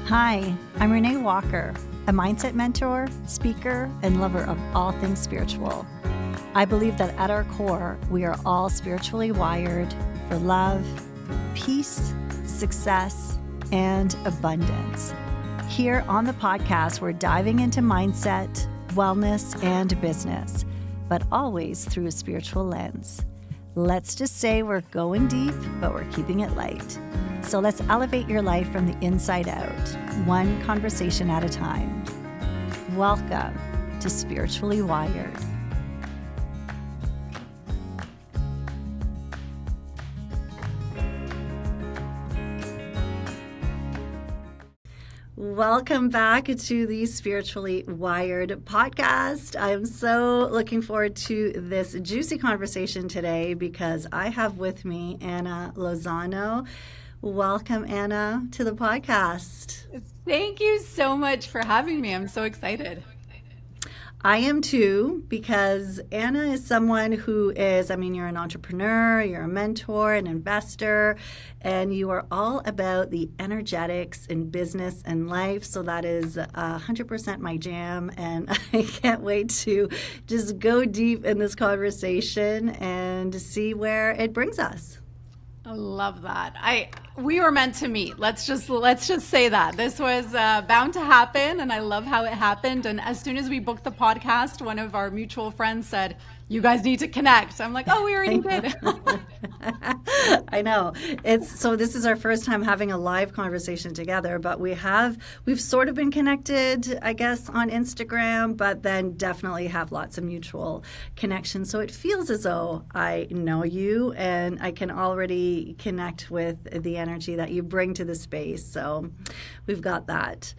Hi, I'm Renée Walker, a mindset mentor, speaker, and lover of all things spiritual. I believe that at our core, we are all spiritually wired for love, peace, success, and abundance. Here on the podcast, we're diving into mindset, wellness, and business, but always through a spiritual lens. Let's just say we're going deep, but we're keeping it light. So let's elevate your life from the inside out, one conversation at a time. Welcome to Spiritually Wired. Welcome back to the Spiritually Wired podcast. I'm so looking forward to this juicy conversation today because I have with me Anna Lozano. Welcome, Anna, to the podcast. Thank you so much for having me. I'm so excited. I am too, because Anna is someone who is, you're an entrepreneur, you're a mentor, an investor, and you are all about the energetics in business and life. So that is 100% my jam, and I can't wait to just go deep in this conversation and see where it brings us. I love that. We were meant to meet. Let's just say that this was bound to happen, and I love how it happened. And as soon as we booked the podcast, one of our mutual friends said, "You guys need to connect." I'm like, "Oh, we already did." I know. So this is our first time having a live conversation together, but we've sort of been connected, I guess, on Instagram, but then definitely have lots of mutual connections. So it feels as though I know you and I can already connect with the energy that you bring to the space. So we've got that.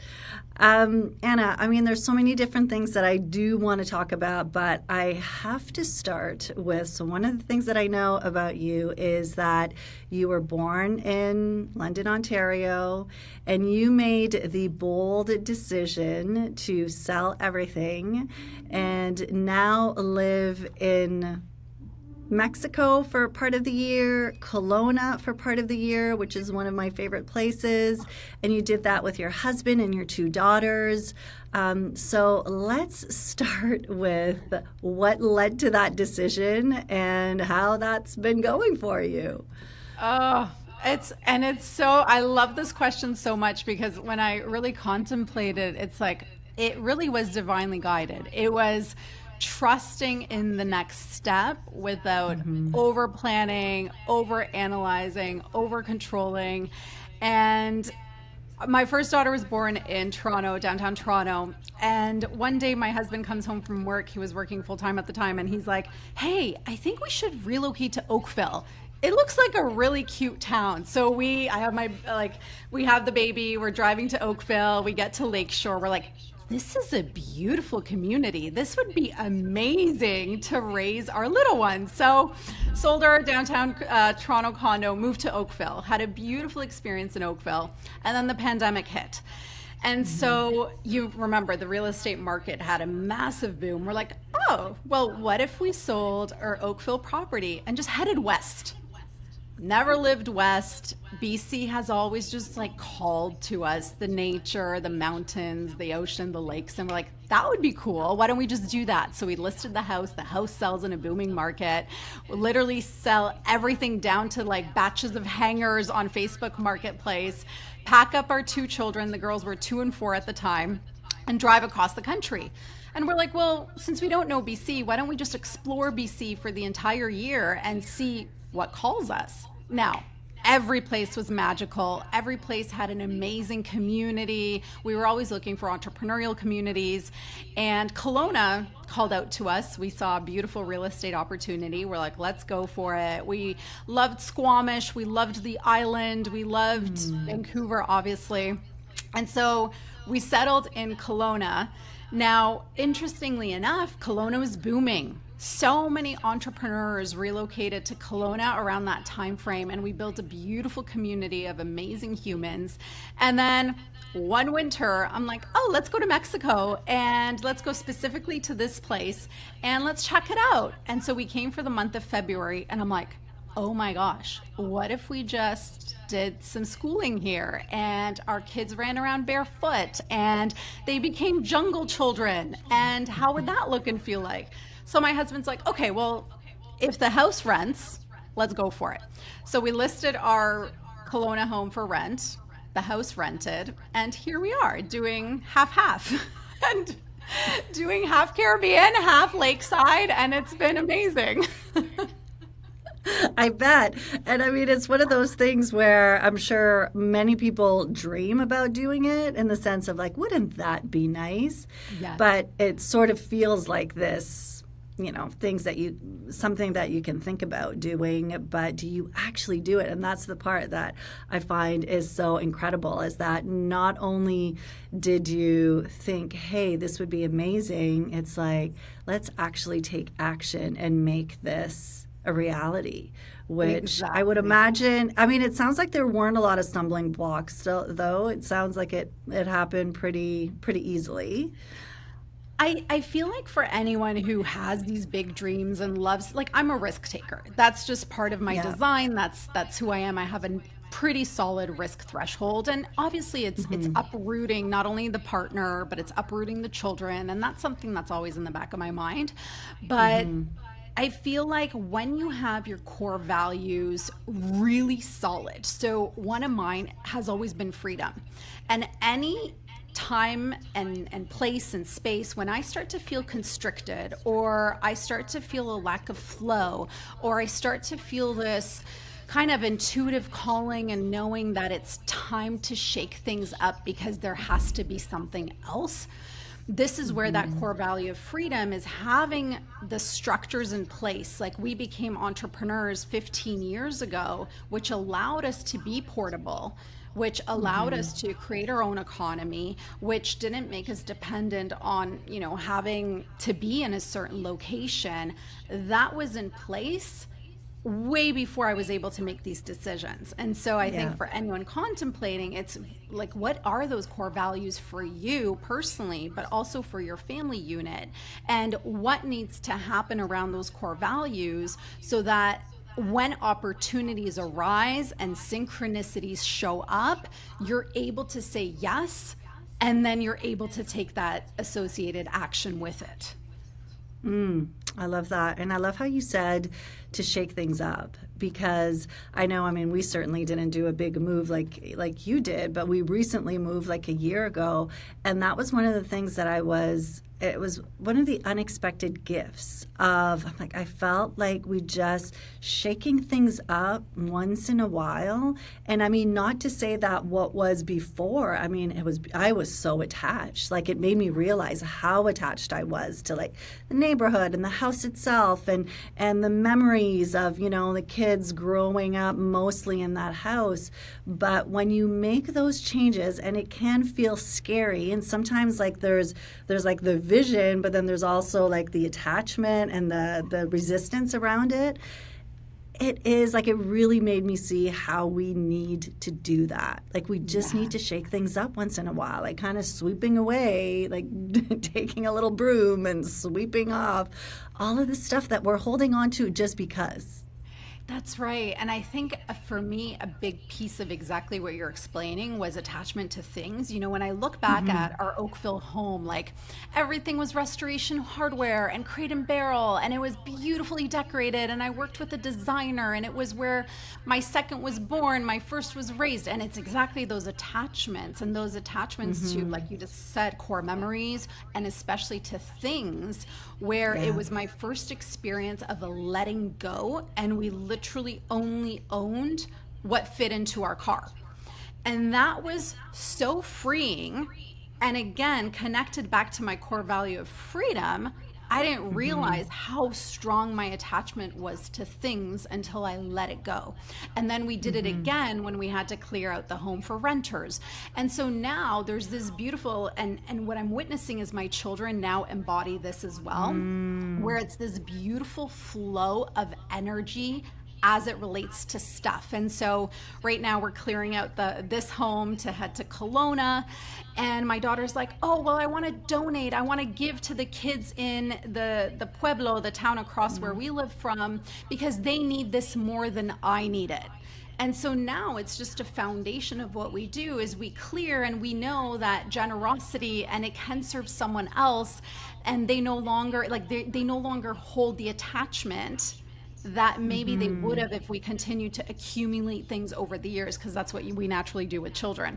Anna, there's so many different things that I do want to talk about, but I have to start with, so one of the things that I know about you is that you were born in London, Ontario, and you made the bold decision to sell everything and now live in Mexico for part of the year, Kelowna for part of the year, which is one of my favorite places. And you did that with your husband and your two daughters. So let's start with what led to that decision and how that's been going for you. Oh, I love this question so much because when I really contemplated, it's like, it really was divinely guided. It was trusting in the next step without over planning, over analyzing, over controlling. And my first daughter was born in Toronto, downtown Toronto. And one day my husband comes home from work. He was working full time at the time. And he's like, "Hey, I think we should relocate to Oakville. It looks like a really cute town." So we have the baby. We're driving to Oakville. We get to Lakeshore. We're like, "This is a beautiful community. This would be amazing to raise our little ones." So sold our downtown Toronto condo, moved to Oakville, had a beautiful experience in Oakville, and then the pandemic hit. And so you remember the real estate market had a massive boom. We're like, "Oh, well, what if we sold our Oakville property and just headed west?" Never lived west. BC has always just called to us, the nature, the mountains, the ocean, the lakes. And we're like, that would be cool. Why don't we just do that? So we listed the house. The house sells in a booming market. We literally sell everything down to batches of hangers on Facebook Marketplace, pack up our two children. The girls were 2 and 4 at the time, and drive across the country. And we're like, well, since we don't know BC, why don't we just explore BC for the entire year and see what calls us? Now, every place was magical. Every place had an amazing community. We were always looking for entrepreneurial communities. And Kelowna called out to us. We saw a beautiful real estate opportunity. We're like, let's go for it. We loved Squamish. We loved the island. We loved Vancouver, obviously. And so we settled in Kelowna. Now, interestingly enough, Kelowna was booming. So many entrepreneurs relocated to Kelowna around that time frame, and we built a beautiful community of amazing humans. And then one winter, I'm like, oh, let's go to Mexico, and let's go specifically to this place, and let's check it out. And so we came for the month of February, and I'm like, oh my gosh, what if we just did some schooling here and our kids ran around barefoot and they became jungle children? And how would that look and feel like? So my husband's like, okay, well, if the house rents, let's go for it. So we listed our Kelowna home for rent, the house rented, and here we are doing half half and doing half Caribbean, half lakeside, and it's been amazing. I bet. And I mean, it's one of those things where I'm sure many people dream about doing it in the sense of like, wouldn't that be nice? Yes. But it sort of feels like this, something that you can think about doing, but do you actually do it? And that's the part that I find is so incredible, is that not only did you think, hey, this would be amazing, it's like, let's actually take action and make this a reality, which I would Exactly. imagine. I mean, it sounds like there weren't a lot of stumbling blocks, still, though. It sounds like it happened pretty easily. I feel like for anyone who has these big dreams and loves, like, I'm a risk taker. That's just part of my Yeah. design. That's who I am. I have a pretty solid risk threshold. And obviously it's uprooting not only the partner, but it's uprooting the children. And that's something that's always in the back of my mind. But I feel like when you have your core values really solid, so one of mine has always been freedom. And any time and place and space when I start to feel constricted, or I start to feel a lack of flow, or I start to feel this kind of intuitive calling and knowing that it's time to shake things up because there has to be something else, this is where that core value of freedom is, having the structures in place. Like, we became entrepreneurs 15 years ago, which allowed us to be portable, which allowed us to create our own economy, which didn't make us dependent on, having to be in a certain location. That was in place way before I was able to make these decisions. And so I think Yeah. for anyone contemplating, it's like, what are those core values for you personally, but also for your family unit? And what needs to happen around those core values so that when opportunities arise and synchronicities show up, you're able to say yes, and then you're able to take that associated action with it. I love that. And I love how you said to shake things up, because I know, I mean, we certainly didn't do a big move like you did, but we recently moved like a year ago. And that was one of the things that it was one of the unexpected gifts of, I'm like, I felt like we just shaking things up once in a while. And I mean, not to say that what was before, I mean, I was so attached. Like, it made me realize how attached I was to like the neighborhood and the house itself, and the memories of, the kids growing up mostly in that house. But when you make those changes, and it can feel scary, and sometimes like there's like the vision, but then there's also like the attachment and the resistance around it. It is like, it really made me see how we need to do that. Like, we just need to Yes. shake things up once in a while, like kind of sweeping away, like taking a little broom and sweeping off all of the stuff that we're holding on to just because. That's right. And I think for me, a big piece of exactly what you're explaining was attachment to things. When I look back at our Oakville home, like, everything was restoration hardware and crate and barrel, and it was beautifully decorated. And I worked with a designer, and it was where my second was born, my first was raised. And it's exactly those attachments, and those attachments to, like you just said, core memories, and especially to things where it Yeah. was my first experience of a letting go, and we literally only owned what fit into our car. And that was so freeing. And again, connected back to my core value of freedom, I didn't realize how strong my attachment was to things until I let it go. And then we did it again when we had to clear out the home for renters. And so now there's this beautiful, and what I'm witnessing is my children now embody this as well, where it's this beautiful flow of energy as it relates to stuff. And so right now we're clearing out this home to head to Kelowna, and my daughter's like, "Oh, well, I want to donate. I want to give to the kids in the pueblo, the town across where we live from, because they need this more than I need it." And so now it's just a foundation of what we do is we clear, and we know that generosity, and it can serve someone else, and they no longer like they no longer hold the attachment that maybe they would have if we continue to accumulate things over the years, because that's what we naturally do with children.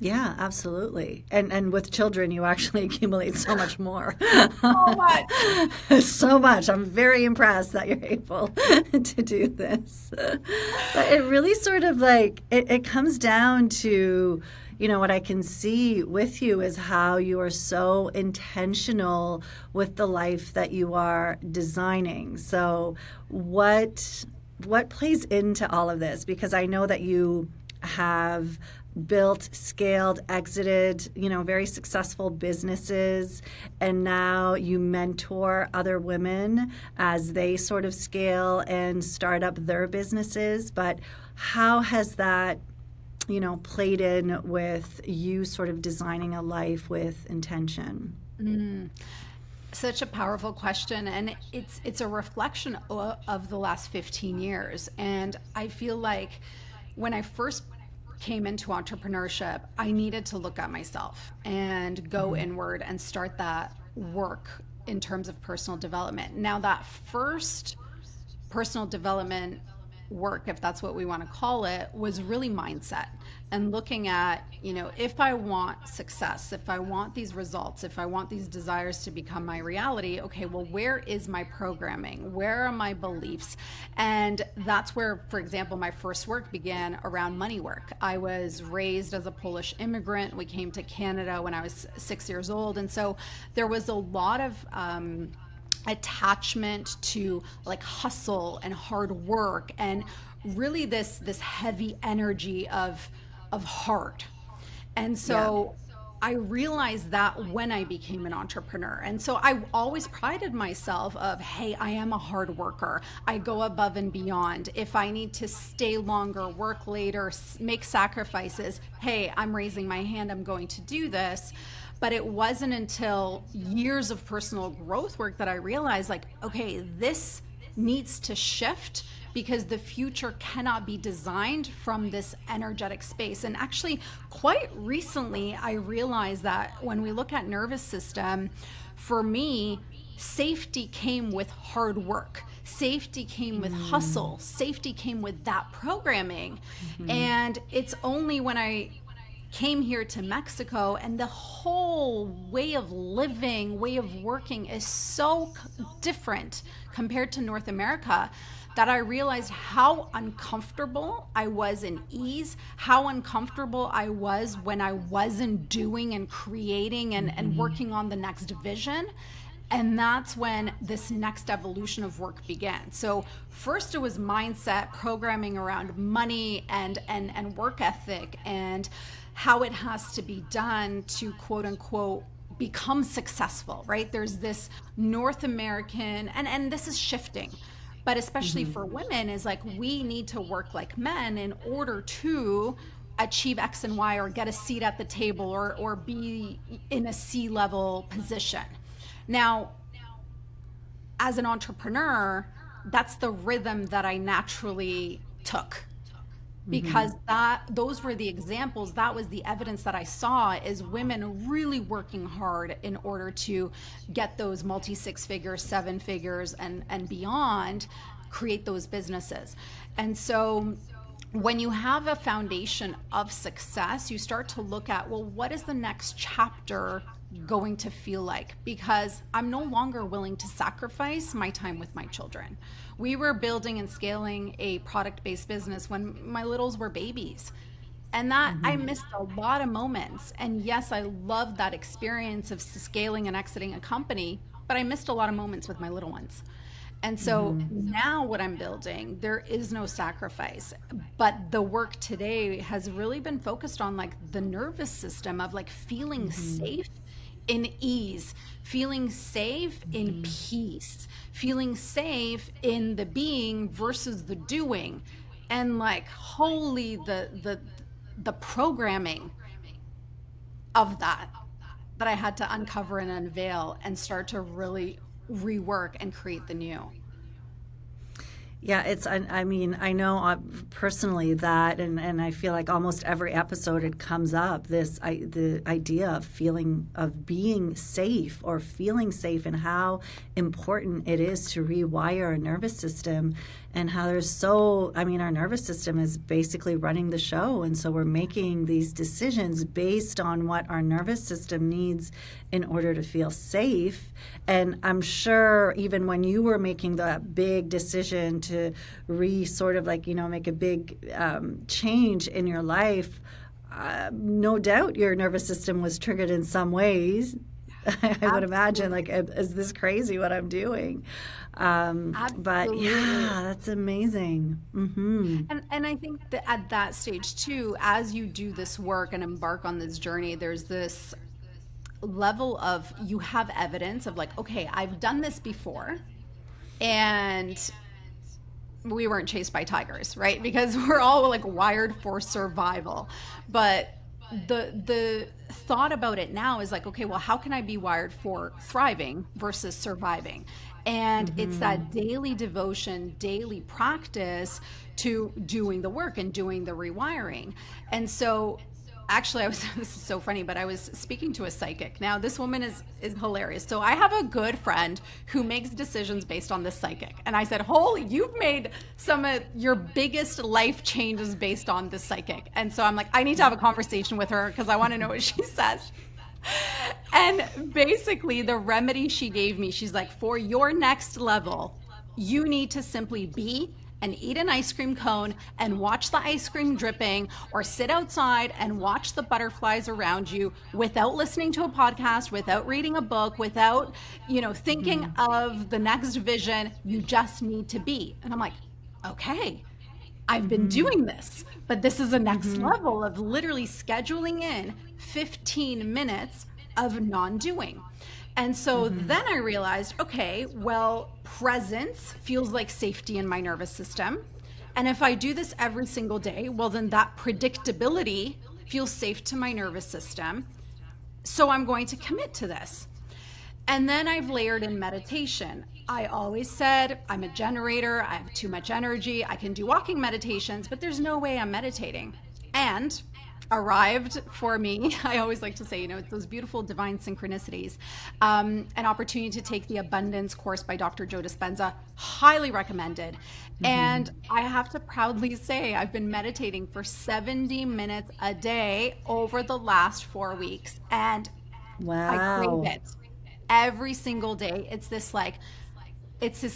Yeah, absolutely. And with children, you actually accumulate so much more. So much. So much. I'm very impressed that you're able to do this. But it really sort of like, it comes down to, what I can see with you is how you are so intentional with the life that you are designing. So what plays into all of this? Because I know that you have built, scaled, exited, very successful businesses, and now you mentor other women as they sort of scale and start up their businesses. But how has that, played in with you sort of designing a life with intention? Such a powerful question, and it's a reflection of the last 15 years. And I feel like when I first came into entrepreneurship, I needed to look at myself and go inward and start that work in terms of personal development. Now, that first personal development work, if that's what we want to call it, was really mindset and looking at, if I want success, if I want these results, if I want these desires to become my reality, okay, well, where is my programming? Where are my beliefs? And that's where, for example, my first work began around money work. I was raised as a Polish immigrant. We came to Canada when I was 6 years old. And so there was a lot of attachment to like hustle and hard work, and really this heavy energy of heart. And so I realized that when I became an entrepreneur. And so I always prided myself of, hey, I am a hard worker. I go above and beyond. If I need to stay longer, work later, make sacrifices, hey, I'm raising my hand, I'm going to do this. But it wasn't until years of personal growth work that I realized, like, okay, this needs to shift, because the future cannot be designed from this energetic space. And actually, quite recently, I realized that when we look at nervous system, for me, safety came with hard work. Safety came with hustle. Safety came with that programming. And it's only when I came here to Mexico, and the whole way of living, way of working is so different compared to North America, that I realized how uncomfortable I was in ease, how uncomfortable I was when I wasn't doing and creating and working on the next vision. And that's when this next evolution of work began. So first it was mindset, programming around money and work ethic, and how it has to be done to quote unquote become successful, right? There's this North American, and this is shifting, but especially for women, is like, we need to work like men in order to achieve X and Y, or get a seat at the table, or be in a C-level position. Now, as an entrepreneur, that's the rhythm that I naturally took, because those were the examples, that was the evidence that I saw, is women really working hard in order to get those multi six figures, seven figures, and beyond, create those businesses. And so when you have a foundation of success, you start to look at, well, what is the next chapter going to feel like? Because I'm no longer willing to sacrifice my time with my children. We were building and scaling a product-based business when my littles were babies. And that I missed a lot of moments. And yes, I loved that experience of scaling and exiting a company, but I missed a lot of moments with my little ones. And so now what I'm building, there is no sacrifice. But the work today has really been focused on like the nervous system of like feeling safe in ease, feeling safe in peace, feeling safe in the being versus the doing. And like, holy, the programming of that I had to uncover and unveil and start to really rework and create the new. Yeah, I mean, I know personally that, and I feel like almost every episode it comes up the idea of being safe or feeling safe, and how important it is to rewire our nervous system, and how I mean, our nervous system is basically running the show, and so we're making these decisions based on what our nervous system needs in order to feel safe. And I'm sure even when you were making that big decision to sort of like, make a big change in your life, no doubt your nervous system was triggered in some ways. I would imagine, like, is this crazy what I'm doing? But yeah, that's amazing. And I think that at that stage too, as you do this work and embark on this journey, there's this level of, you have evidence of like, okay, I've done this before, and we weren't chased by tigers, right? Because we're all like wired for survival. But the thought about it now is like, okay, well, how can I be wired for thriving versus surviving? And it's that daily devotion, daily practice to doing the work and doing the rewiring. And so actually, this is so funny, but I was speaking to a psychic. Now, this woman is hilarious. So I have a good friend who makes decisions based on this psychic. And I said, holy, you've made some of your biggest life changes based on this psychic. And so I'm like, I need to have a conversation with her because I want to know what she says. And basically the remedy she gave me, she's like, for your next level, you need to simply be and eat an ice cream cone and watch the ice cream dripping, or sit outside and watch the butterflies around you without listening to a podcast, without reading a book, without, thinking of the next vision. You just need to be. And I'm like, okay, I've been doing this, but this is the next level of literally scheduling in 15 minutes of non-doing. And so then I realized, okay, well, presence feels like safety in my nervous system. And if I do this every single day, well, then that predictability feels safe to my nervous system. So I'm going to commit to this. And then I've layered in meditation. I always said, I'm a generator, I have too much energy, I can do walking meditations, but there's no way I'm meditating. And arrived for me, I always like to say, it's those beautiful divine synchronicities. An opportunity to take the Abundance course by Dr. Joe Dispenza, highly recommended. And I have to proudly say, I've been meditating for 70 minutes a day over the last 4 weeks. And I crave it every single day. It's this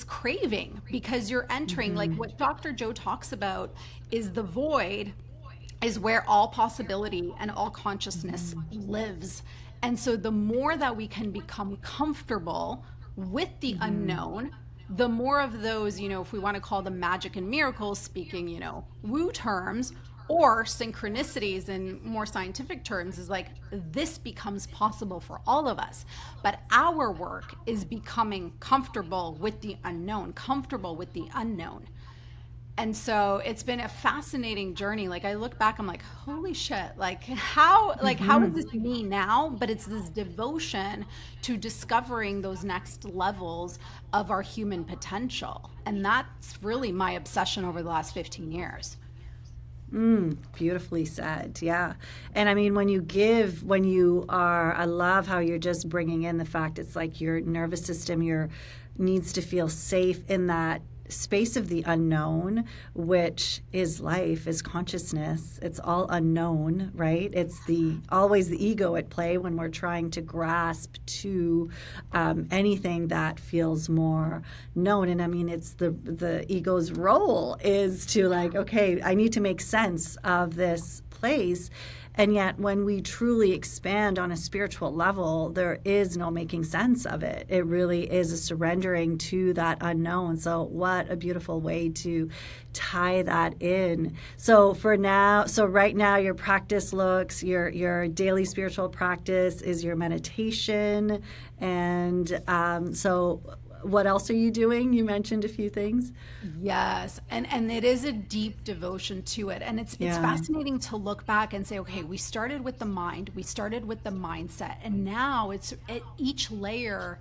craving, because you're entering, like what Dr. Joe talks about is the void is where all possibility and all consciousness lives. And so the more that we can become comfortable with the unknown, the more of those, if we want to call them magic and miracles, speaking, woo terms, or synchronicities in more scientific terms, is like, this becomes possible for all of us. But our work is becoming comfortable with the unknown, comfortable with the unknown. And so it's been a fascinating journey. Like, I look back, I'm like, holy shit, how is this me now? But it's this devotion to discovering those next levels of our human potential. And that's really my obsession over the last 15 years. Beautifully said. Yeah. And I mean, I love how you're just bringing in the fact it's like your nervous system, needs to feel safe in that space of the unknown, which is life, is consciousness. It's all unknown, right? It's always the ego at play when we're trying to grasp to anything that feels more known. And I mean, it's the ego's role is to like, okay, I need to make sense of this place. And yet, when we truly expand on a spiritual level, there is no making sense of it. It really is a surrendering to that unknown. So, what a beautiful way to tie that in. So, right now, your practice looks, your daily spiritual practice is your meditation. And so, what else are you doing? You mentioned a few things. Yes, and it is a deep devotion to it, and it's Yeah. fascinating to look back and say, okay, we started with the mind, we started with the mindset, and now each layer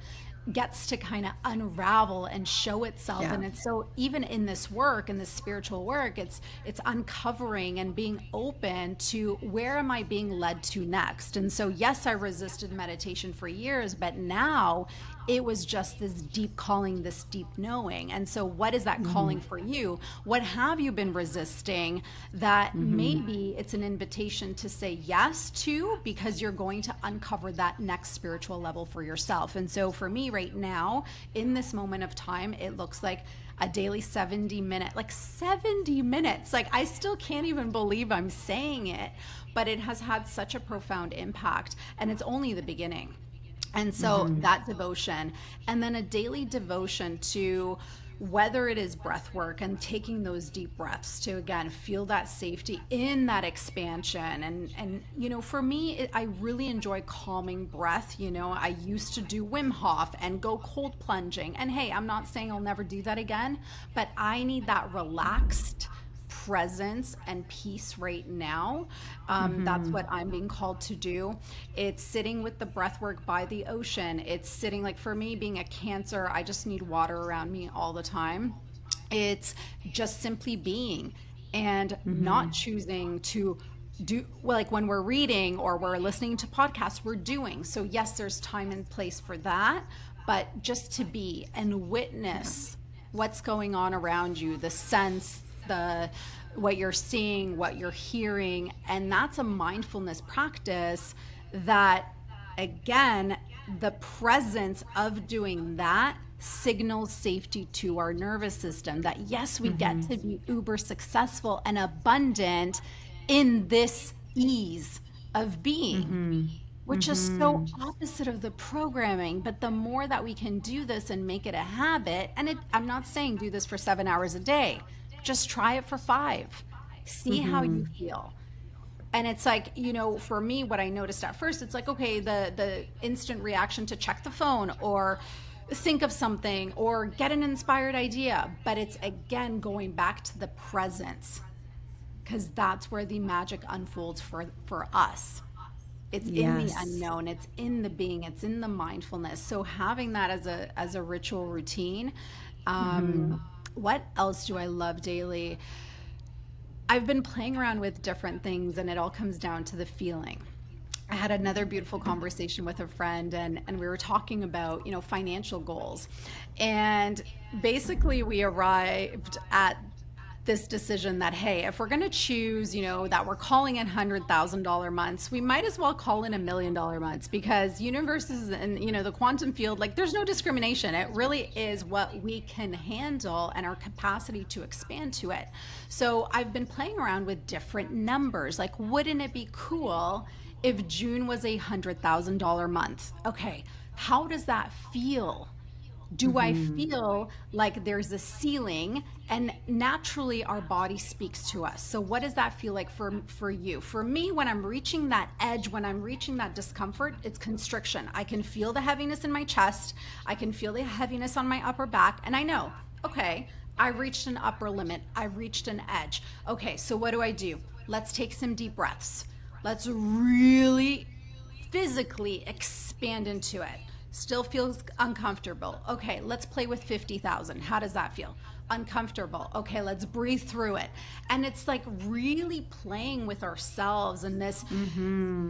gets to kind of unravel and show itself. Yeah. And it's so, even in this work, in this spiritual work, it's uncovering and being open to where am I being led to next. And so yes, I resisted meditation for years, but now it was just this deep calling, this deep knowing. And so what is that calling for you? What have you been resisting that maybe it's an invitation to say yes to, because you're going to uncover that next spiritual level for yourself. And so for me right now, in this moment of time, it looks like a daily 70 minutes. Like, I still can't even believe I'm saying it, but it has had such a profound impact, and it's only the beginning. And so that devotion, and then a daily devotion to, whether it is breath work and taking those deep breaths to, again, feel that safety in that expansion. And for me, I really enjoy calming breath. I used to do Wim Hof and go cold plunging. And hey, I'm not saying I'll never do that again, but I need that relaxed presence and peace right now. That's what I'm being called to do. It's sitting with the breath work by the ocean. It's sitting, like, for me, being a Cancer, I just need water around me all the time. It's just simply being and not choosing to do, well, like when we're reading or we're listening to podcasts, we're doing. So yes, there's time and place for that, but just to be and witness what's going on around you, the sense, what you're seeing, what you're hearing. And that's a mindfulness practice that, again, the presence of doing that signals safety to our nervous system, that yes, we get to be uber successful and abundant in this ease of being, which is so opposite of the programming. But the more that we can do this and make it a habit, and I'm not saying do this for 7 hours a day, just try it for 5, see how you feel. And it's like, for me, what I noticed at first, it's like, okay, the instant reaction to check the phone or think of something or get an inspired idea. But it's, again, going back to the presence, because that's where the magic unfolds for us. It's in the unknown, it's in the being, it's in the mindfulness. So having that as a ritual routine. What else do I love daily? I've been playing around with different things, and it all comes down to the feeling. I had another beautiful conversation with a friend, and we were talking about, financial goals. And basically we arrived at this decision that, hey, if we're going to choose, that we're calling in $100,000 months, we might as well call in $1 million months, because universes and, the quantum field, like, there's no discrimination. It really is what we can handle and our capacity to expand to it. So I've been playing around with different numbers. Like, wouldn't it be cool if June was $100,000 month? Okay, how does that feel? Do I feel like there's a ceiling? And naturally our body speaks to us. So what does that feel like for you? For me, when I'm reaching that edge, when I'm reaching that discomfort, it's constriction. I can feel the heaviness in my chest. I can feel the heaviness on my upper back. And I know, okay, I reached an upper limit. I reached an edge. Okay, so what do? Let's take some deep breaths. Let's really physically expand into it. Still feels uncomfortable. Okay, let's play with 50,000. How does that feel? Uncomfortable. Okay, let's breathe through it. And it's like really playing with ourselves in this.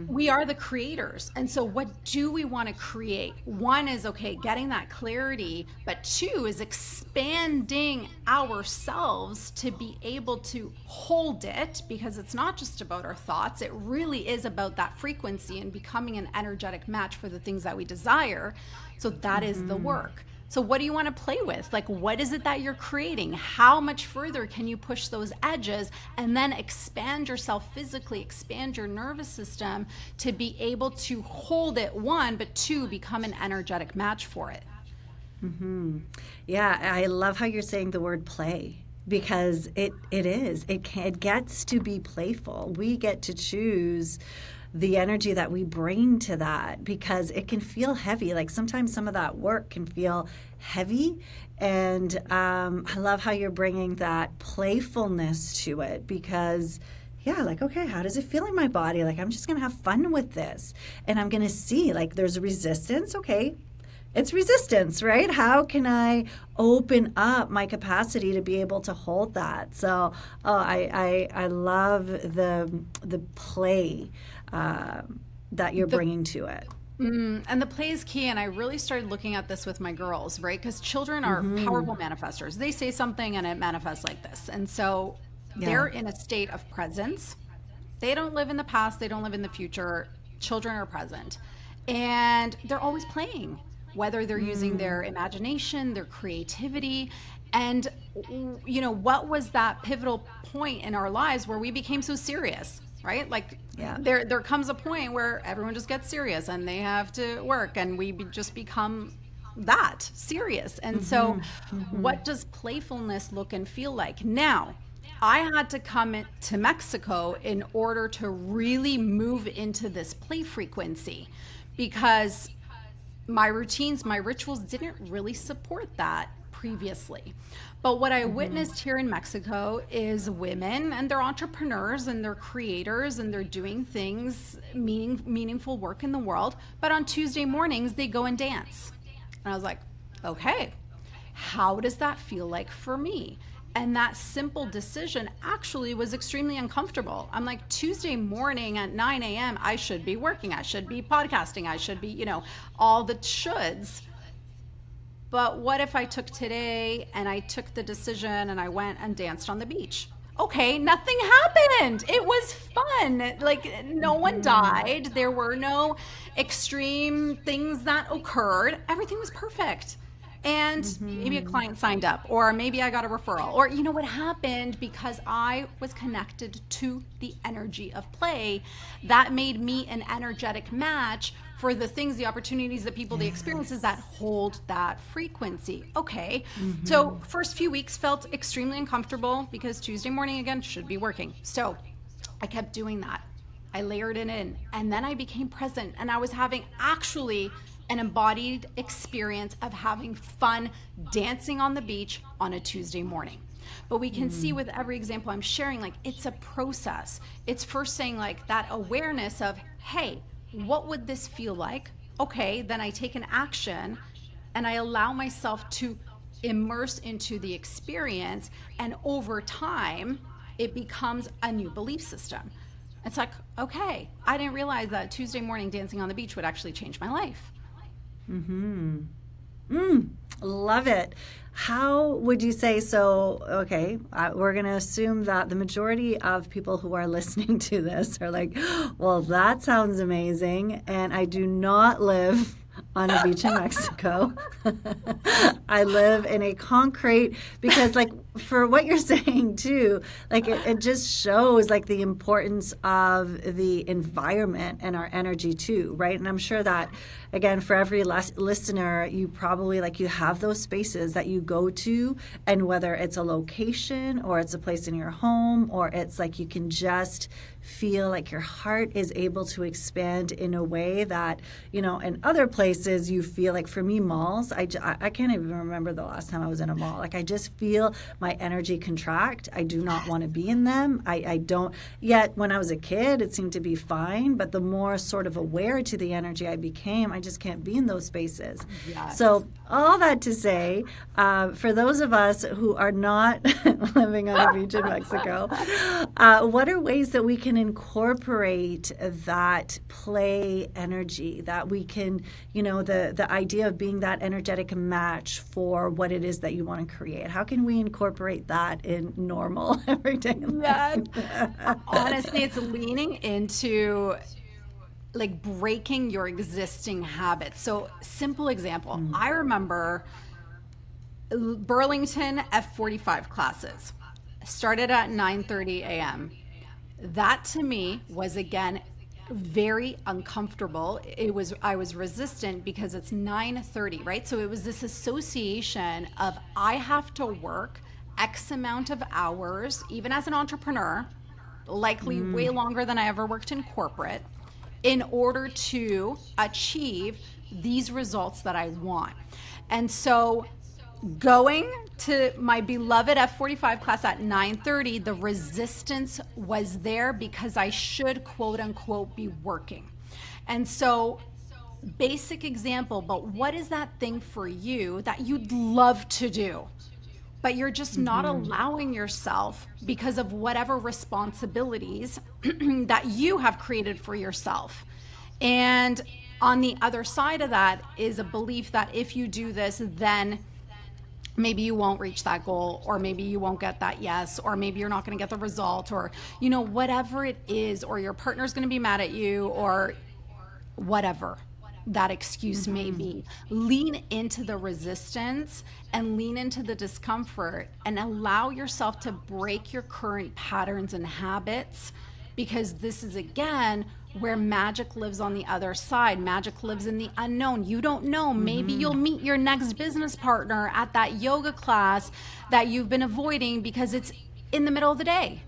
We are the creators. And so what do we want to create? One is, okay, getting that clarity, but 2 is expanding ourselves to be able to hold it, because it's not just about our thoughts. It really is about that frequency and becoming an energetic match for the things that we desire. So that is the work. So what do you want to play with? Like, what is it that you're creating? How much further can you push those edges and then expand yourself physically, expand your nervous system to be able to hold it, one, but two, become an energetic match for it. Yeah, I love how you're saying the word play because it gets to be playful. We get to choose the energy that we bring to that because it can feel heavy. Like sometimes some of that work can feel heavy. And I love how you're bringing that playfulness to it because, yeah, like, okay, how does it feel in my body? Like, I'm just going to have fun with this. And I'm going to see, like, there's resistance. Okay, it's resistance, right? How can I open up my capacity to be able to hold that? So, I love the play that you're bringing to it. And the play is key. And I really started looking at this with my girls, right? Because children are powerful manifestors. They say something and it manifests like this. And so they're in a state of presence. They don't live in the past, they don't live in the future. Children are present. And they're always playing, whether they're using their imagination, their creativity. And, you know, what was that pivotal point in our lives where we became so serious, right? Like, there comes a point where everyone just gets serious and they have to work and just become that serious. And so what does playfulness look and feel like? Now, I had to come to Mexico in order to really move into this play frequency because my routines, my rituals didn't really support that previously. But what I witnessed here in Mexico is women, and they're entrepreneurs and they're creators and they're doing things, meaningful work in the world. But on Tuesday mornings, they go and dance. And I was like, okay, how does that feel like for me? And that simple decision actually was extremely uncomfortable. I'm like, Tuesday morning at 9 a.m., I should be working. I should be podcasting. I should be, you know, all the shoulds. But what if I took today and I took the decision and I went and danced on the beach? Okay, nothing happened. It was fun. Like, no one died. There were no extreme things that occurred. Everything was perfect. And maybe a client signed up, or maybe I got a referral, or you know what happened because I was connected to the energy of play. That made me an energetic match for the things, the opportunities, the people, the experiences that hold that frequency. Okay, so first few weeks felt extremely uncomfortable because Tuesday morning again should be working. So I kept doing that. I layered it in, and then I became present, and I was having actually an embodied experience of having fun dancing on the beach on a Tuesday morning. But we can see with every example I'm sharing, like, it's a process. It's first saying, like, that awareness of, hey, what would this feel like? Okay, then I take an action and I allow myself to immerse into the experience, and over time it becomes a new belief system. It's like, okay, I didn't realize that Tuesday morning dancing on the beach would actually change my life. Love it. How would you say so? Okay, we're going to assume that the majority of people who are listening to this are like, well, that sounds amazing. And I do not live on a beach in Mexico. I live in a concrete, because like for what you're saying too, like it just shows like the importance of the environment and our energy too, right? And I'm sure that, again, for every listener, you probably like you have those spaces that you go to, and whether it's a location or it's a place in your home, or it's like you can just feel like your heart is able to expand in a way that, you know, in other places you feel like, for me, malls, I can't even remember the last time I was in a mall. Like I just feel my energy contract. I do not want to be in them. I don't, yet when I was a kid, it seemed to be fine, but the more sort of aware to the energy I became, I just can't be in those spaces. Yes. So all that to say, for those of us who are not living on a beach in Mexico, what are ways that we can incorporate that play energy, that we can, you know, the idea of being that energetic match for what it is that you want to create? How can we incorporate that in normal everyday life? Yeah. Honestly, it's leaning into like breaking your existing habits. So, simple example, I remember Burlington F45 classes started at 9:30 a.m. That to me was again very uncomfortable. I was resistant because it's 9:30, right? So it was this association of I have to work X amount of hours, even as an entrepreneur, likely way longer than I ever worked in corporate, in order to achieve these results that I want. And so going to my beloved F45 class at 9:30, the resistance was there because I should quote unquote be working. And so basic example, but what is that thing for you that you'd love to do, but you're just not allowing yourself because of whatever responsibilities that you have created for yourself? And on the other side of that is a belief that if you do this, then maybe you won't reach that goal, or maybe you won't get that yes, or maybe you're not going to get the result, or whatever it is, or your partner's going to be mad at you, or whatever that excuse may be. Lean into the resistance and lean into the discomfort and allow yourself to break your current patterns and habits, because this is again where magic lives on the other side. Magic lives in the unknown. You don't know. Maybe you'll meet your next business partner at that yoga class that you've been avoiding because it's in the middle of the day.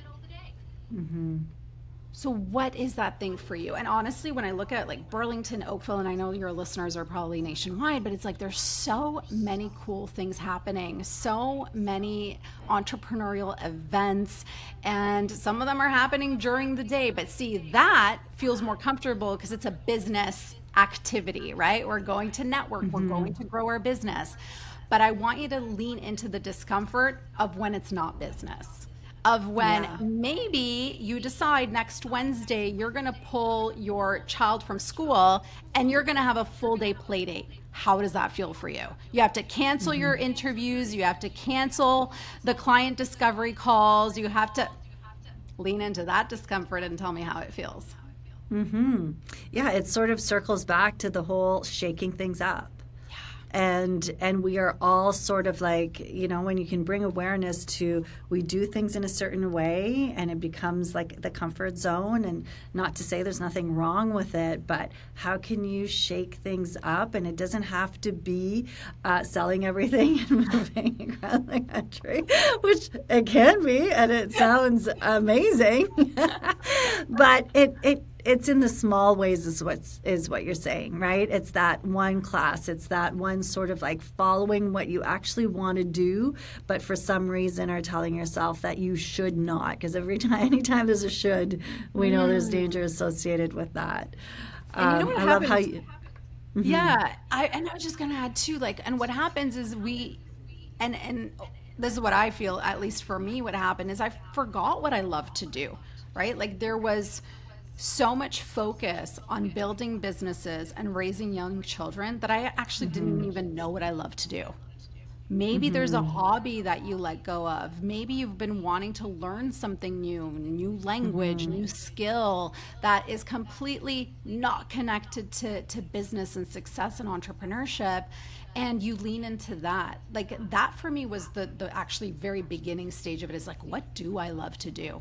So what is that thing for you? And honestly, when I look at like Burlington, Oakville, and I know your listeners are probably nationwide, but it's like there's so many cool things happening, so many entrepreneurial events, and some of them are happening during the day. But see, that feels more comfortable because it's a business activity, right? We're going to network, we're going to grow our business. But I want you to lean into the discomfort of when it's not business. Of when maybe you decide next Wednesday you're going to pull your child from school and you're going to have a full day play date. How does that feel for you? You have to cancel your interviews. You have to cancel the client discovery calls. You have to lean into that discomfort and tell me how it feels. Yeah, it sort of circles back to the whole shaking things up. And we are all sort of like, when you can bring awareness to, we do things in a certain way and it becomes like the comfort zone, and not to say there's nothing wrong with it, but how can you shake things up? And it doesn't have to be selling everything and moving around the country, which it can be, and it sounds amazing. But it's in the small ways is what you're saying, right? It's that one class. It's that one sort of like following what you actually want to do, but for some reason are telling yourself that you should not. Because anytime there's a should, we know there's danger associated with that. And you know what I happens? love how you... Yeah. I was just going to add too, like, and what happens is and this is what I feel, at least for me, what happened is I forgot what I love to do, right? Like there was so much focus on building businesses and raising young children that I actually didn't even know what I love to do. Maybe there's a hobby that you let go of. Maybe you've been wanting to learn something new language, new skill that is completely not connected to business and success and entrepreneurship. And you lean into that. Like that for me was the actually very beginning stage of it, is like, what do I love to do?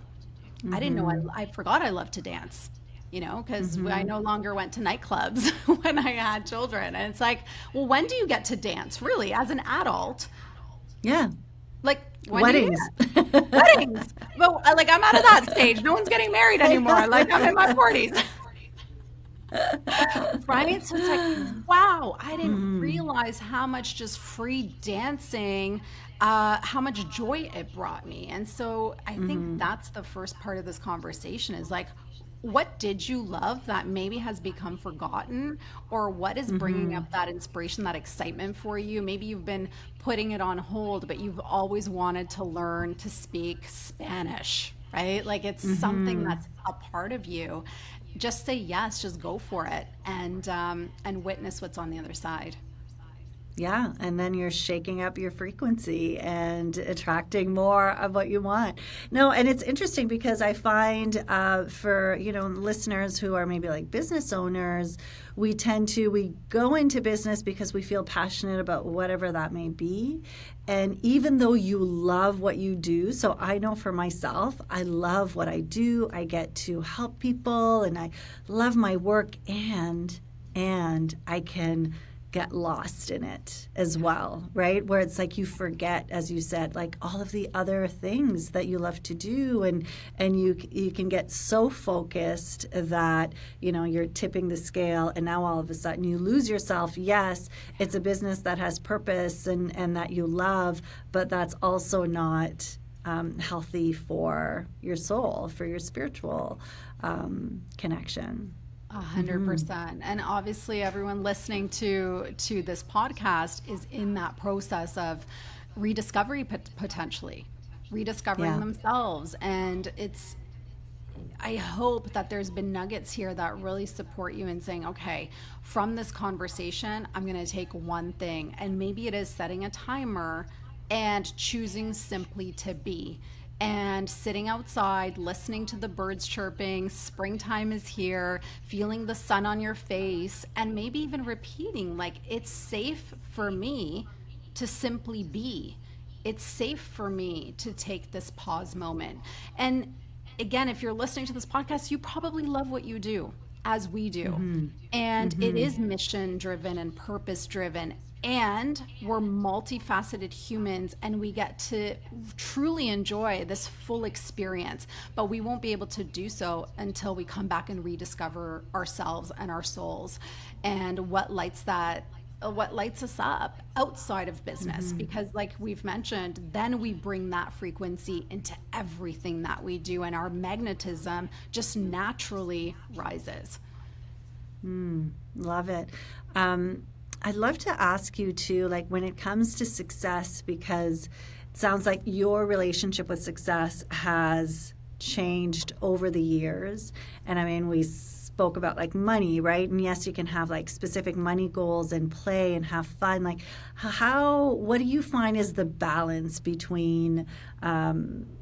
I didn't know, I forgot I loved to dance, because I no longer went to nightclubs when I had children. And it's like, well, when do you get to dance really as an adult? Yeah. Like Weddings. Weddings. Well, like I'm out of that stage. No one's getting married anymore. Like I'm in my 40s. Right? So it's like, wow, I didn't realize how much just free dancing, how much joy it brought me. And so I think that's the first part of this conversation, is like, what did you love that maybe has become forgotten, or what is bringing up that inspiration, that excitement for you? Maybe you've been putting it on hold, but you've always wanted to learn to speak Spanish, right? Like it's something that's a part of you. Just say yes, just go for it, and witness what's on the other side. Yeah, and then you're shaking up your frequency and attracting more of what you want. No, and it's interesting because I find for listeners who are maybe like business owners, we go into business because we feel passionate about whatever that may be, and even though you love what you do, so I know for myself, I love what I do. I get to help people, and I love my work, and I can get lost in it as well, right? Where it's like you forget, as you said, like all of the other things that you love to do, and you can get so focused that you're tipping the scale, and now all of a sudden you lose yourself. Yes, it's a business that has purpose and that you love, but that's also not healthy for your soul, for your spiritual connection. 100%. And obviously everyone listening to this podcast is in that process of rediscovery, potentially rediscovering Yeah. themselves. And I hope that there's been nuggets here that really support you in saying, okay, from this conversation, I'm going to take one thing, and maybe it is setting a timer and choosing simply to be, and sitting outside, listening to the birds chirping, springtime is here, feeling the sun on your face, and maybe even repeating, like, it's safe for me to simply be. It's safe for me to take this pause moment. And again, if you're listening to this podcast, you probably love what you do, as we do. And it is mission driven and purpose driven. And we're multifaceted humans, and we get to truly enjoy this full experience. But we won't be able to do so until we come back and rediscover ourselves and our souls, and what lights us up outside of business. Because like we've mentioned, then we bring that frequency into everything that we do, and our magnetism just naturally rises. Love it. I'd love to ask you too, like when it comes to success, because it sounds like your relationship with success has changed over the years. And I mean, we spoke about like money, right? And yes, you can have like specific money goals and play and have fun. Like what do you find is the balance between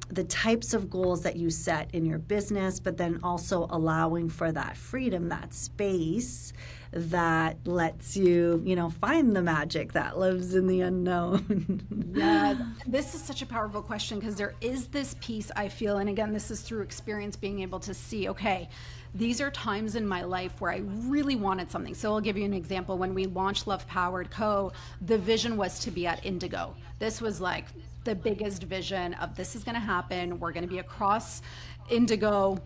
the types of goals that you set in your business, but then also allowing for that freedom, that space that lets you, find the magic that lives in the unknown? Yeah, this is such a powerful question, because there is this piece I feel, and again, this is through experience, being able to see, okay, these are times in my life where I really wanted something. So I'll give you an example. When we launched Love Powered Co., the vision was to be at Indigo. This was like the biggest vision of, this is going to happen. We're going to be across Indigo.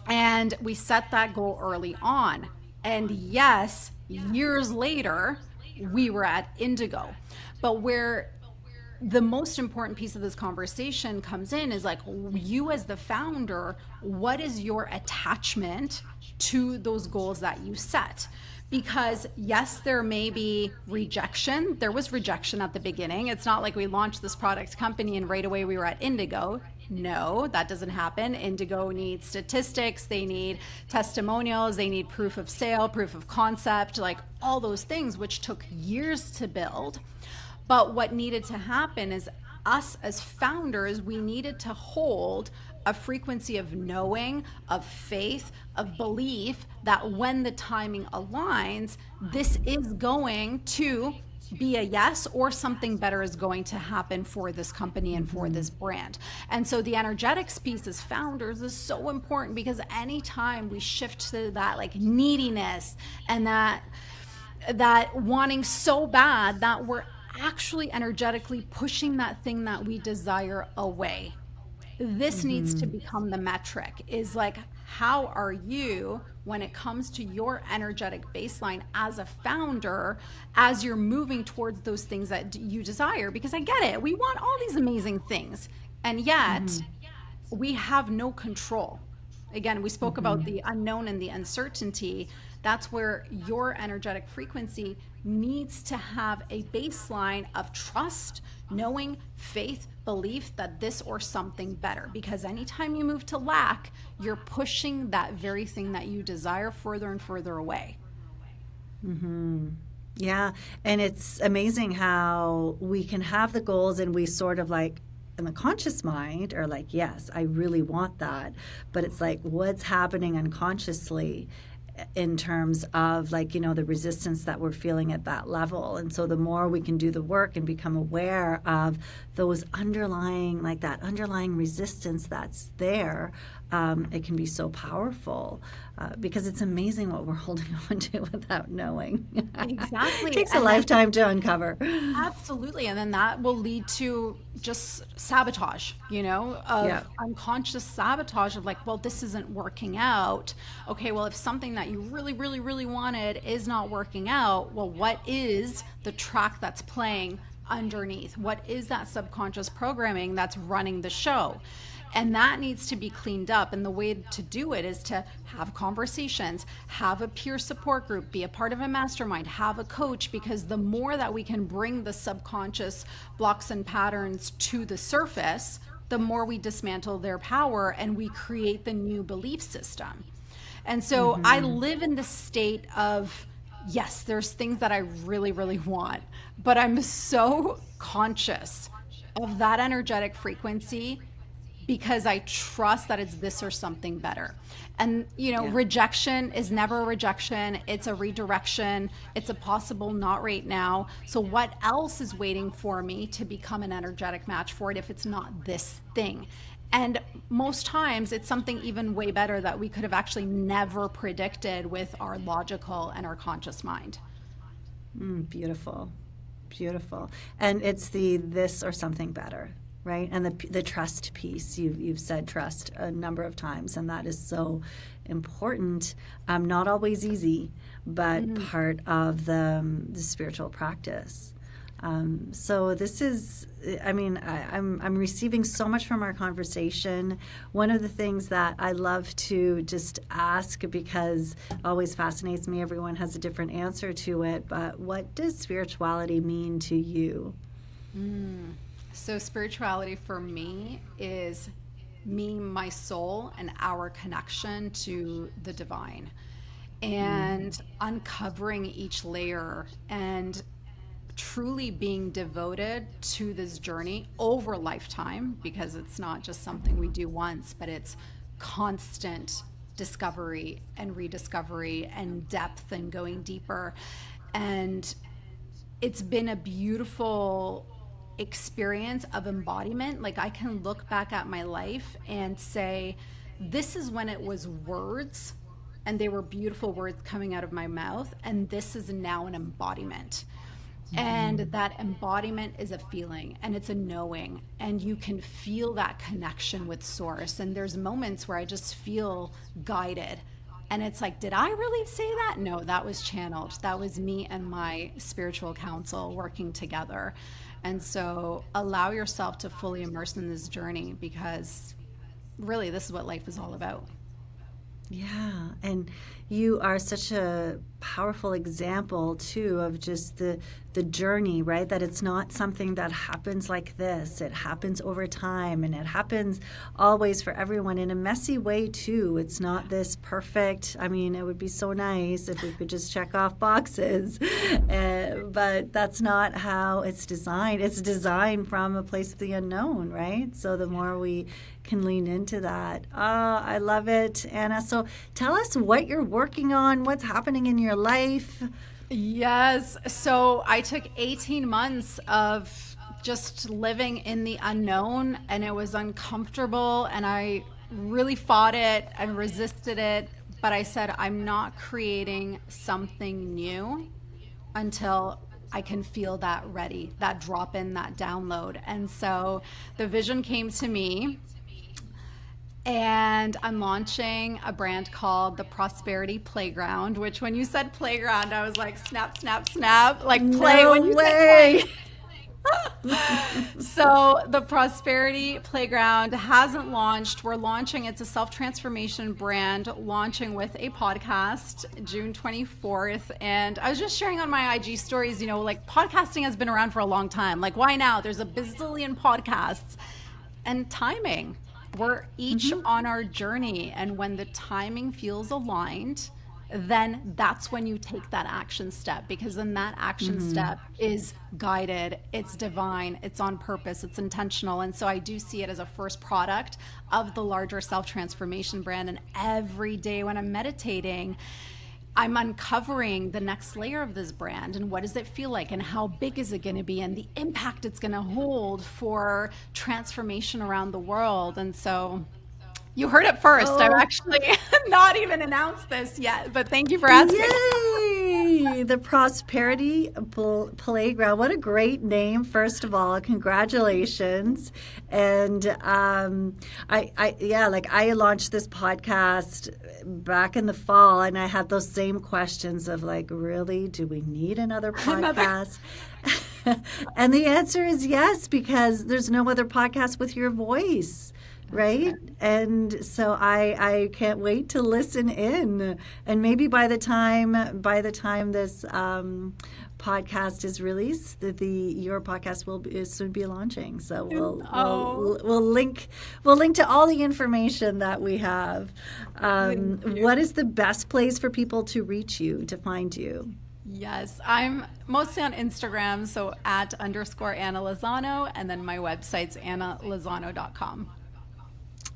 And we set that goal early on. And yes, years later, we were at Indigo. But where the most important piece of this conversation comes in is like, you as the founder, what is your attachment to those goals that you set? Because yes, there may be rejection. There was rejection at the beginning. It's not like we launched this product company and right away we were at Indigo. No, that doesn't happen. Indigo needs statistics, they need testimonials, they need proof of sale, proof of concept, like all those things, which took years to build. But what needed to happen is, us as founders, we needed to hold a frequency of knowing, of faith, of belief that when the timing aligns, this is going to be a yes, or something better is going to happen for this company and for this brand. And so the energetics piece as founders is so important, because anytime we shift to that like neediness and that wanting so bad that we're actually energetically pushing that thing that we desire away. This needs to become the metric, is like, how are you when it comes to your energetic baseline as a founder, as you're moving towards those things that you desire? Because I get it, we want all these amazing things, and yet we have no control. Again, we spoke about the unknown and the uncertainty. That's where your energetic frequency needs to have a baseline of trust, knowing, faith, belief that this or something better. Because anytime you move to lack, you're pushing that very thing that you desire further and further away. Yeah. And it's amazing how we can have the goals and we sort of like, in the conscious mind are like, yes, I really want that. But it's like, what's happening unconsciously in terms of like, the resistance that we're feeling at that level. And so the more we can do the work and become aware of those underlying, like that underlying resistance that's there, it can be so powerful because it's amazing what we're holding on to without knowing. Exactly. It takes a And then lifetime to uncover. absolutely. And then that will lead to just sabotage, Yeah. of unconscious sabotage of like, well, this isn't working out. Okay, well, if something that you really, really, really wanted is not working out, well, what is the track that's playing underneath? What is that subconscious programming that's running the show? And that needs to be cleaned up. And the way to do it is to have conversations, have a peer support group, be a part of a mastermind, have a coach, because the more that we can bring the subconscious blocks and patterns to the surface, the more we dismantle their power and we create the new belief system. And so I live in the state of, yes, there's things that I really, really want, but I'm so conscious of that energetic frequency because I trust that it's this or something better. And, Yeah. rejection is never a rejection. It's a redirection. It's a possible not right now. So, what else is waiting for me to become an energetic match for it if it's not this thing? And most times it's something even way better that we could have actually never predicted with our logical and our conscious mind. Beautiful. Beautiful. And it's the this or something better, right? And the trust piece. You've said trust a number of times, and that is so important. Not always easy, but part of the spiritual practice. So this is, I'm receiving so much from our conversation. One of the things that I love to just ask, because it always fascinates me, everyone has a different answer to it, but what does spirituality mean to you? So, spirituality for me is me, my soul, and our connection to the divine, and uncovering each layer and truly being devoted to this journey over lifetime, because it's not just something we do once, but it's constant discovery and rediscovery and depth and going deeper. And it's been a beautiful experience of embodiment. Like, I can look back at my life and say, this is when it was words and they were beautiful words coming out of my mouth, and this is now an embodiment. And that embodiment is a feeling and it's a knowing, and you can feel that connection with source. And there's moments where I just feel guided, and it's like, did I really say that? No, that was channeled. That was me and my spiritual counsel working together. And so allow yourself to fully immerse in this journey, because really this is what life is all about. Yeah, and you are such a powerful example too of just the journey, right? That it's not something that happens like this. It happens over time, and it happens always for everyone in a messy way too. It's not this perfect. I mean, it would be so nice if we could just check off boxes, but that's not how it's designed. It's designed from a place of the unknown, right? So the more we can lean into that. Oh, I love it, Anna. So tell us what you're working on, what's happening in your life. Yes. So I took 18 months of just living in the unknown, and it was uncomfortable, and I really fought it and resisted it. But I said, I'm not creating something new until I can feel that ready, that drop in, that download. And so the vision came to me. And I'm launching a brand called the Prosperity Playground, which when you said playground, I was like, snap, snap, snap, like play No when you way. said play. So the Prosperity Playground hasn't launched. We're launching, it's a self-transformation brand, launching with a podcast June 24th. And I was just sharing on my IG stories, like podcasting has been around for a long time. Like, why now? There's a bazillion podcasts. And timing. We're each on our journey, and when the timing feels aligned, then that's when you take that action step, because then that action step is guided, it's divine, it's on purpose, it's intentional. And so I do see it as a first product of the larger self-transformation brand. And every day when I'm meditating, I'm uncovering the next layer of this brand, and what does it feel like, and how big is it going to be, and the impact it's going to hold for transformation around the world. And so you heard it first. I've Oh, actually not even announced this yet, but thank you for asking. yay! The Prosperity Playground. What a great name, first of all. Congratulations. And I launched this podcast back in the fall, and I had those same questions of like, really, do we need another podcast? And the answer is yes, because there's no other podcast with your voice. Right. And so I can't wait to listen in. And maybe by the time this podcast is released, your podcast will soon be launching. So we'll link to all the information that we have. What is the best place for people to reach you, to find you? Yes, I'm mostly on Instagram, so @_Anna Lozano, and then my website's annalozano.com.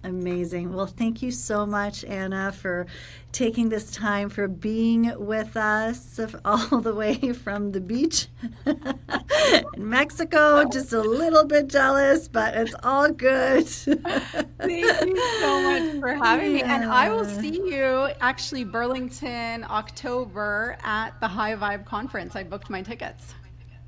Amazing. Well, thank you so much, Anna, for taking this time, for being with us all the way from the beach in Mexico. Just a little bit jealous, but it's all good. Thank you so much for having me. And I will see you actually Burlington, October at the High Vibe Conference. I booked my tickets.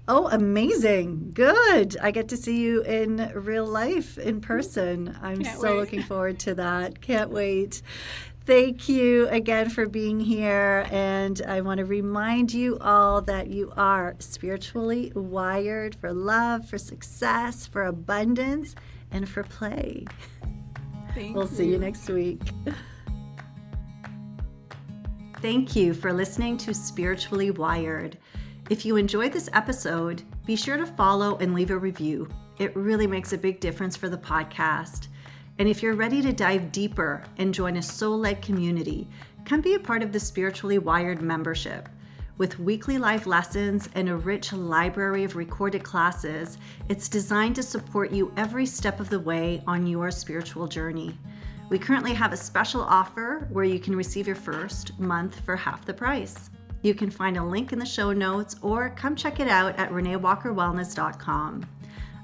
Oh, amazing. Good. I get to see you in real life, in person. I'm so looking forward to that. Can't wait. Thank you again for being here. And I want to remind you all that you are spiritually wired for love, for success, for abundance, and for play. We'll see you next week. Thank you for listening to Spiritually Wired. If you enjoyed this episode, be sure to follow and leave a review. It really makes a big difference for the podcast. And if you're ready to dive deeper and join a soul-led community, come be a part of the Spiritually Wired membership. With weekly live lessons and a rich library of recorded classes, it's designed to support you every step of the way on your spiritual journey. We currently have a special offer where you can receive your first month for half the price. You can find a link in the show notes or come check it out at ReneeWalkerWellness.com.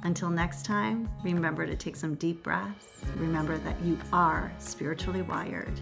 Until next time, remember to take some deep breaths. Remember that you are spiritually wired.